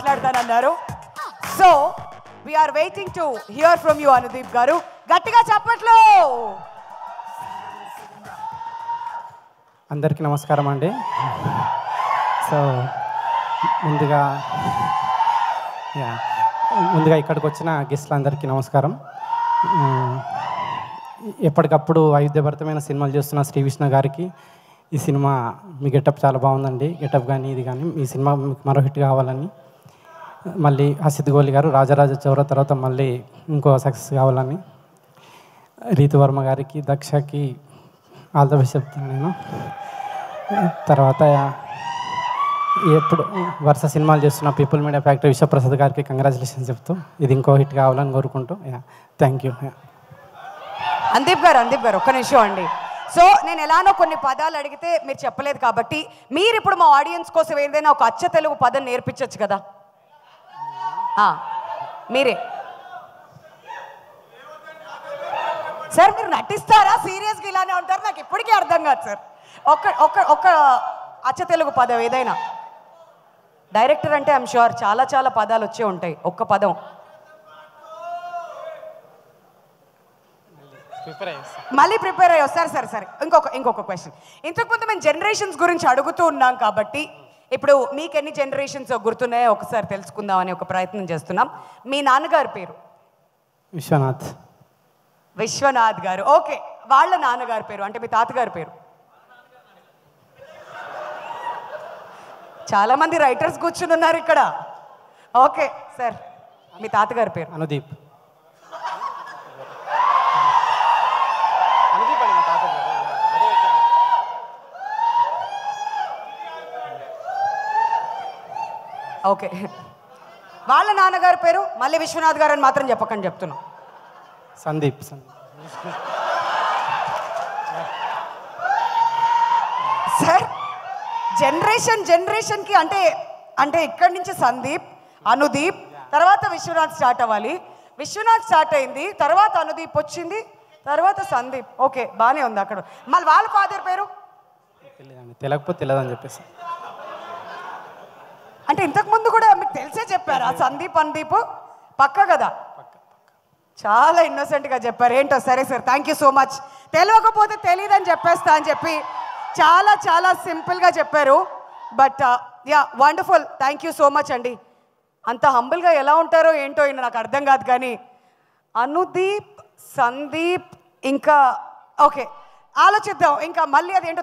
మాట్లాడతానన్నారు. So we are waiting to hear from you Anudeep గారు. గట్టిగా చప్పట్లు. అందరికీ నమస్కారం అండి. సో ముందుగా ఇక్కడికి వచ్చిన గెస్ట్లందరికీ నమస్కారం. ఎప్పటికప్పుడు వైవిధ్యభరితమైన సినిమాలు చేస్తున్న శ్రీ విష్ణు గారికి ఈ సినిమా మీ గెటప్ చాలా బాగుందండి. గెటప్ కానీ ఇది కానీ ఈ సినిమా మీకు మరో హిట్ కావాలని, మళ్ళీ హసిద్ గోలి గారు రాజరాజ చౌర తర్వాత మళ్ళీ ఇంకో సక్సెస్ కావాలని, రీతువర్మ గారికి దక్షకి ఆల్ ద బెస్ట్ చెప్తాను నేను. తర్వాత ఎప్పుడు వరుస సినిమాలు చేస్తున్న పీపుల్ మీడియా ఫ్యాక్టరీ విశ్వప్రసాద్ గారికి కంగ్రాచులేషన్స్ చెప్తూ ఇది ఇంకో హిట్ కావాలని కోరుకుంటూ థ్యాంక్ యూ. అందీప్ గారు ఒక్క నిమిషం అండి. సో నేను ఎలానో కొన్ని పదాలు అడిగితే మీరు చెప్పలేదు కాబట్టి మీరు ఇప్పుడు మా ఆడియన్స్ కోసం ఏదైనా ఒక అచ్చ తెలుగు పదం నేర్పించవచ్చు కదా. మీరే సార్, మీరు నటిస్తారా సీరియస్గా ఇలానే ఉంటారు? నాకు ఇప్పటికీ అర్థం కాదు సార్. ఒక్క అచ్చ తెలుగు పదం ఏదైనా. డైరెక్టర్ అంటే ఐఎమ్ షూర్ చాలా చాలా పదాలు వచ్చే ఉంటాయి. ఒక్క పదం మళ్ళీ ప్రిపేర్ అయ్యి వస్తారు. సరే ఇంకొక క్వశ్చన్. ఇంతకుముందు మేము జనరేషన్స్ గురించి అడుగుతూ ఉన్నాం కాబట్టి ఇప్పుడు మీకు ఎన్ని జనరేషన్స్ గుర్తున్నాయో ఒకసారి తెలుసుకుందాం అనే ఒక ప్రయత్నం చేస్తున్నాం. మీ నాన్నగారి పేరు? విశ్వనాథ్ గారు. ఓకే, వాళ్ళ నాన్నగారి పేరు అంటే మీ తాతగారి పేరు? చాలా మంది రైటర్స్ కూర్చుని ఉన్నారు ఇక్కడ. ఓకే సార్, మీ తాతగారి పేరు? అనుదీప్. ఓకే, వాళ్ళ నాన్నగారి పేరు? మళ్ళీ విశ్వనాథ్ గారు అని మాత్రం చెప్పకండి, చెప్తున్నాం. సందీప్. సార్ జనరేషన్కి అంటే ఇక్కడి నుంచి సందీప్, అనుదీప్, తర్వాత విశ్వనాథ్ స్టార్ట్ అవ్వాలి. విశ్వనాథ్ స్టార్ట్ అయింది, తర్వాత అనుదీప్ వచ్చింది, తర్వాత సందీప్. ఓకే, బాగానే ఉంది. అక్కడ మళ్ళీ వాళ్ళ ఫాదర్ పేరు తెలియకపోతే తెలియదని చెప్పేసి అంటే ఇంతకుముందు కూడా మీకు తెలిసే చెప్పారు. ఆ సందీప్ అనుదీప్ పక్క కదా? చాలా ఇన్నోసెంట్గా చెప్పారు. ఏంటో సరే sir, thank you so much. తెలియకపోతే తెలియదని చెప్పేస్తా అని చెప్పి చాలా చాలా సింపుల్గా చెప్పారు. But wonderful, thank you so much అండి. అంత హంబుల్గా ఎలా ఉంటారో ఏంటో నాకు అర్థం కాదు. కానీ అనుదీప్, సందీప్, ఇంకా ఓకే ఆలోచిద్దాం. ఇంకా మళ్ళీ అదేంటో